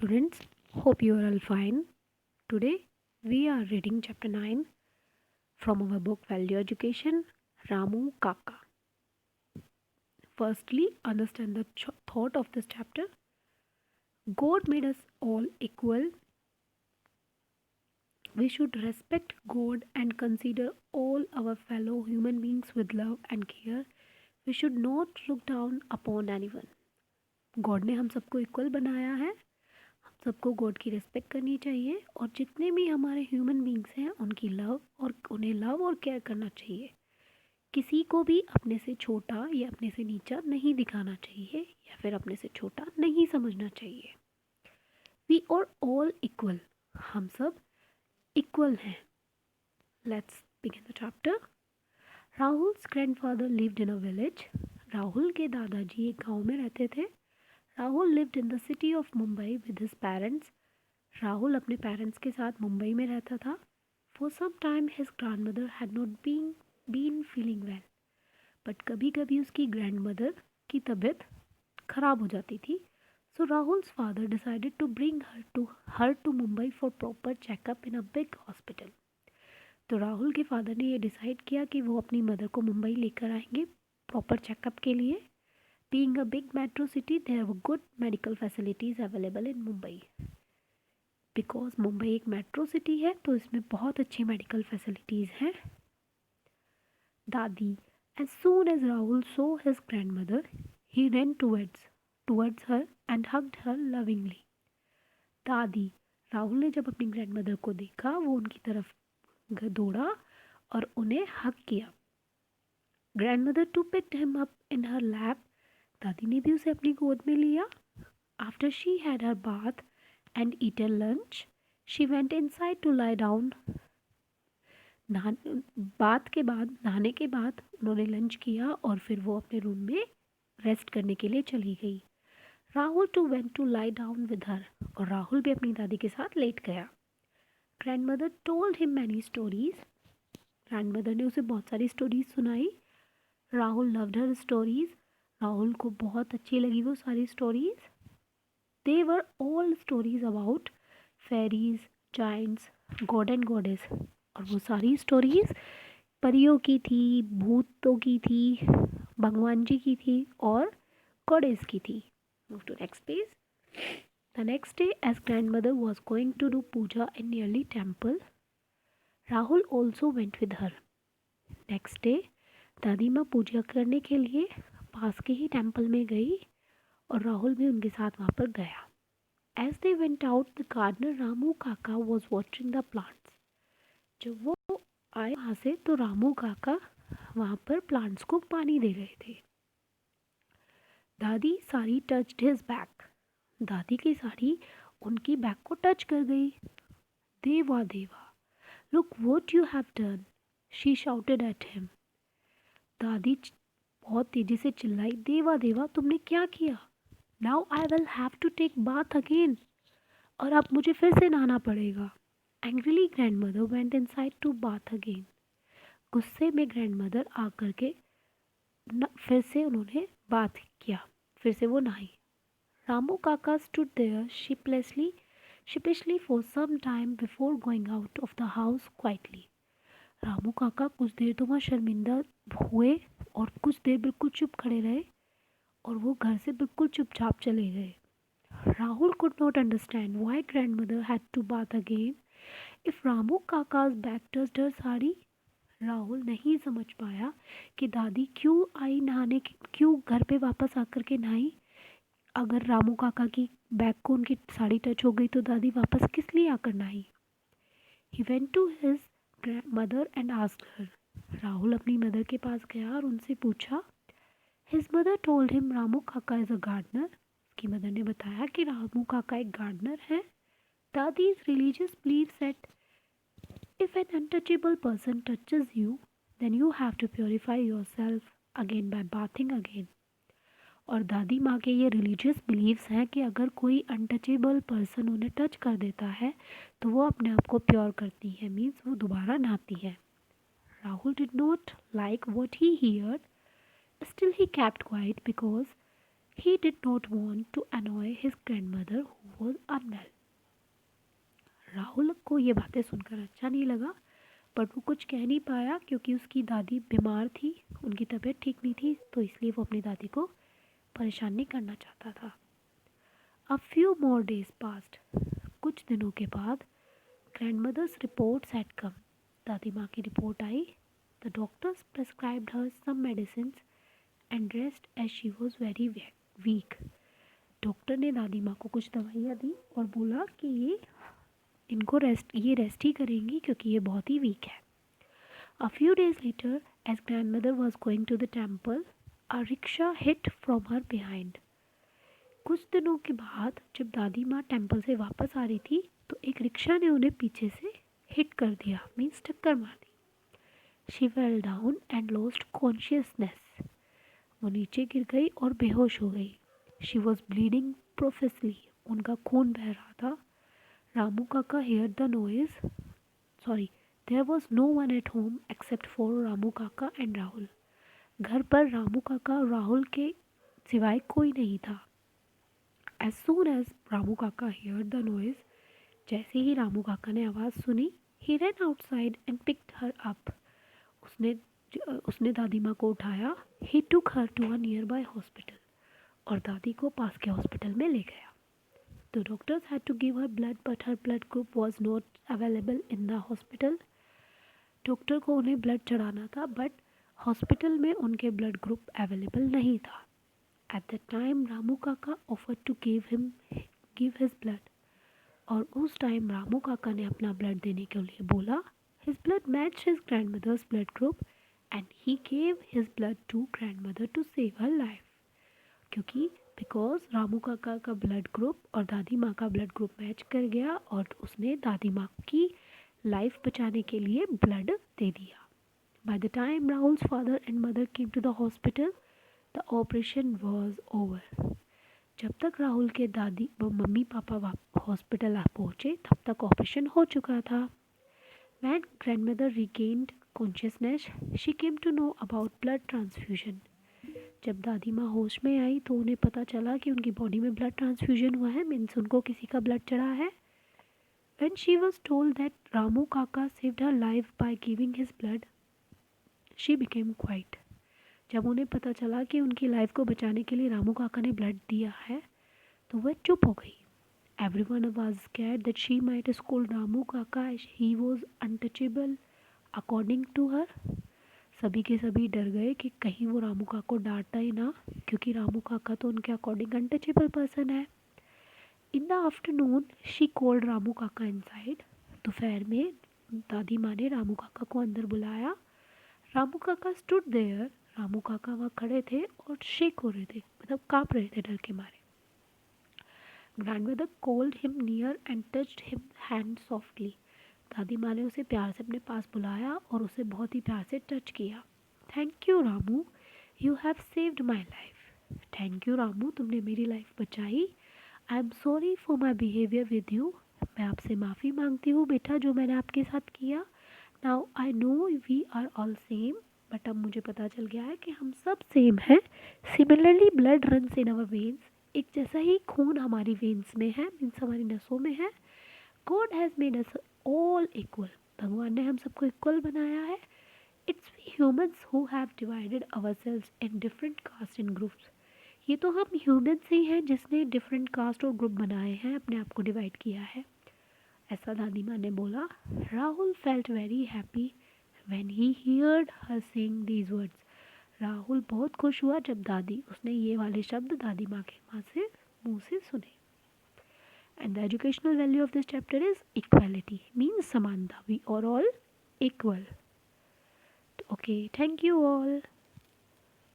Students, hope you are all fine. Today we are reading chapter 9 from our book Value Education, Ramu Kaka. Firstly, understand the thought of this chapter. God made us all equal. We should respect God and consider all our fellow human beings with love and care. We should not look down upon anyone. God ने हम सबको equal बनाया है, हम सबको God की respect करनी चाहिए और जितने भी हमारे ह्यूमन बींग्स हैं उनकी लव और उन्हें लव और केयर करना चाहिए। किसी को भी अपने से छोटा या अपने से नीचा नहीं दिखाना चाहिए या फिर अपने से छोटा नहीं समझना चाहिए। वी आर ऑल इक्वल, हम सब इक्वल हैं। Let's begin the chapter. Rahul's grandfather lived in a village. Rahul के दादाजी एक गांव में रहते थे। Rahul lived in the city of Mumbai with his parents. Rahul अपने पेरेंट्स के साथ मुंबई में रहता था। For some time his grandmother had not been feeling well, but कभी कभी उसकी ग्रैंडमदर की तबीयत खराब हो जाती थी। So Rahul's father decided to bring her to Mumbai for proper checkup in a big hospital. तो राहुल के फादर ने ये डिसाइड किया कि वो अपनी मदर को मुंबई लेकर आएंगे प्रॉपर चेकअप के लिए। Being a big metro city, there were good medical facilities available in Mumbai. Because Mumbai एक मेट्रो सिटी है तो इसमें बहुत अच्छी मेडिकल फैसिलिटीज़ हैं। दादी, as soon as Rahul saw his grand mother, he ran towards her and hugged her lovingly. दादी, राहुल ने जब अपनी ग्रैंड मदर को देखा वो उनकी तरफ दौड़ा और उन्हें हक किया। Grand mother too picked him up in her lap. दादी ने भी उसे अपनी गोद में लिया। After she had her bath and eaten lunch, she went inside to lie down. बात के बाद नहाने के बाद उन्होंने लंच किया और फिर वो अपने रूम में रेस्ट करने के लिए चली गई। Rahul too went to lie down with her, और राहुल भी अपनी दादी के साथ लेट गया। Grand mother told him many stories. Grand mother ने उसे बहुत सारी स्टोरीज सुनाई। Rahul loved her stories. Rahul को बहुत अच्छी लगी वो सारी stories. They were all stories about fairies, giants, god and goddess, और वो सारी स्टोरीज परियों की थी, भूतों की थी, भगवान जी की थी और गॉडेस की थी। Move to next page. The next day as grand mother was going to do puja in nearly temple, Rahul also went with her. Next day दादी माँ पूजा करने के लिए पास के ही टेम्पल में गई और राहुल भी उनके साथ वहाँ पर गया। As they went out, the gardener Ramu Kaka was watching the plants. जब वो आए वहाँ से तो रामू काका वहाँ पर प्लांट्स को पानी दे रहे थे। दादी साड़ी टच्ड हिज बैक। दादी की साड़ी उनकी बैक को टच कर गई। देवा देवा, look what you have done, she shouted at him. दादी बहुत तेजी से चिल्लाई, देवा देवा तुमने क्या किया? Now I will have to take bath again, और अब मुझे फिर से नहाना पड़ेगा। Angrily grand mother went inside to bath again. गुस्से में ग्रैंड मदर आकर के फिर से उन्होंने बात किया, फिर से वो नहाई। Ramu Kaka stood there sheepishly for some time before going out of the house quietly. Ramu काका कुछ देर तो वहाँ शर्मिंदा हुए और कुछ देर बिल्कुल चुप खड़े रहे और वो घर से बिल्कुल चुपचाप चले गए। Rahul could not understand why grandmother had to bath again if Ramu Kaka's back touched her sari. Rahul नहीं समझ पाया कि दादी क्यों आई नहाने, क्यों घर पे वापस आकर के नहाई। अगर रामू काका की बैग को उनकी साड़ी टच हो गई तो दादी वापस किस लिए आकर नहाई। He went to his mother and asked her. Rahul अपनी मदर के पास गया और उनसे पूछा। His mother told him Ramu Kaka is a gardener. उसकी मदर ने बताया कि रामू काका एक गार्डनर है। Dadi's religious believe that if an untouchable person touches you, then you have to purify yourself again by bathing again. और दादी माँ के ये रिलीजियस बिलीव्स हैं कि अगर कोई अनटचेबल पर्सन उन्हें टच कर देता है तो वो अपने आप को प्योर करती है, मीन्स वो दोबारा नहाती है। Rahul did not like what he heard, still he kept quiet because He did not want to annoy his grandmother who was unwell. Rahul को ये बातें सुनकर अच्छा नहीं लगा, बट वो कुछ कह नहीं पाया क्योंकि उसकी दादी बीमार थी, उनकी तबीयत ठीक नहीं थी, तो इसलिए वो अपनी दादी को परेशान नहीं करना चाहता था. A few more days passed. कुछ दिनों के बाद grandmother's reports had come. दादी माँ की report I. The doctors prescribed her some medicines and rest as she was very weak. Doctor ने दादी माँ को कुछ दवाइयाँ दी और बोला कि इनको रेस्ट ही करेंगी क्योंकि ये बहुत ही वीक है. A few days later, as grandmother was going to the temple, a rickshaw hit from her behind. कुछ दिनों के बाद जब दादी माँ टेम्पल से वापस आ रही थी तो एक रिक्शा ने उन्हें पीछे से हिट कर दिया, मीन्स टक्कर मार दी. She fell down and lost consciousness. वो नीचे गिर गई और बेहोश हो गई. She was bleeding profusely. उनका खून बह रहा था. रामू काका heard the noise. Sorry, there was no one at home except for Ramu काका and राहुल. घर पर रामू काका और राहुल के सिवाय कोई नहीं था. As soon as रामू काका heard the noise, जैसे ही रामू काका ने आवाज़ सुनी, he ran outside and picked her up. उसने दादी माँ को उठाया. He took her to a nearby hospital. और दादी को पास के हॉस्पिटल में ले गया. The doctors had to give her blood, but her blood group was not available in the hospital. Doctor को उन्हें ब्लड चढ़ाना था, बट हॉस्पिटल में उनके ब्लड ग्रुप अवेलेबल नहीं था. At that time, रामू काका offered to give his blood. और उस टाइम रामू काका ने अपना ब्लड देने के लिए बोला. His blood matched his grandmother's blood group and he gave his blood to grandmother to save her life. क्योंकि बिकॉज रामू काका का ब्लड ग्रुप और दादी माँ का ब्लड ग्रुप मैच कर गया और उसने दादी माँ की लाइफ बचाने के लिए ब्लड दे दिया. By the time Rahul's father and mother came to the hospital, the operation was over. जब तक राहुल के दादी मम्मी पापा हॉस्पिटल पहुँचे तब तक ऑपरेशन हो चुका था. When grandmother regained consciousness, she came to know about blood transfusion. जब दादी माँ होश में आई तो उन्हें पता चला कि उनकी बॉडी में ब्लड ट्रांसफ्यूजन हुआ है, मीन्स उनको किसी का ब्लड चढ़ा है. When she was told that Ramu Kaka saved her life by giving his blood, she became quiet. जब उन्हें पता चला कि उनकी लाइफ को बचाने के लिए रामू काका ने ब्लड दिया है तो वह चुप हो गई. Everyone was scared that she might scold Ramu Kaka as he was untouchable according to her. सभी के सभी डर गए कि कहीं वो रामू काका को डांटा ही ना, क्योंकि रामू काका तो उनके अकॉर्डिंग अनटचेबल पर्सन है. In the afternoon she called Ramu काका इनसाइड. दोपहर में दादी माँ ने रामू काका को अंदर बुलाया. Ramu Kaka stood there. रामू काका वहाँ खड़े थे और शेक हो रहे थे, मतलब काँप रहे थे डर के मारे. Grandmother called him near and touched him hand softly. दादी माँ ने उसे प्यार से अपने पास बुलाया और उसे बहुत ही प्यार से टच किया. Thank you Ramu, you have saved my life. Thank you Ramu, तुमने मेरी लाइफ बचाई. I am sorry for my behaviour with you. मैं आपसे माफ़ी मांगती हूँ बेटा जो मैंने आपके साथ किया. Now I know we are all same. But अब मुझे पता चल गया है कि हम सब सेम हैं. Similarly blood runs in our veins. एक जैसा ही खून हमारी वेन्स में है, मीन्स हमारी नसों में है. God has made us all equal. भगवान ने हम सबको इक्वल बनाया है. It's we humans who have divided ourselves in different caste and groups. ये तो हम ह्यूमन्स ही हैं जिसने डिफरेंट कास्ट और ग्रुप बनाए हैं, अपने आप को डिवाइड किया है. ऐसा दादी माँ ने बोला. Rahul felt very happy when he heard her saying these words. Rahul बहुत खुश हुआ जब उसने ये वाले शब्द दादी माँ के मुँह से सुने. And the educational value of this chapter is equality, means समानता. We are all equal. Okay, thank you all.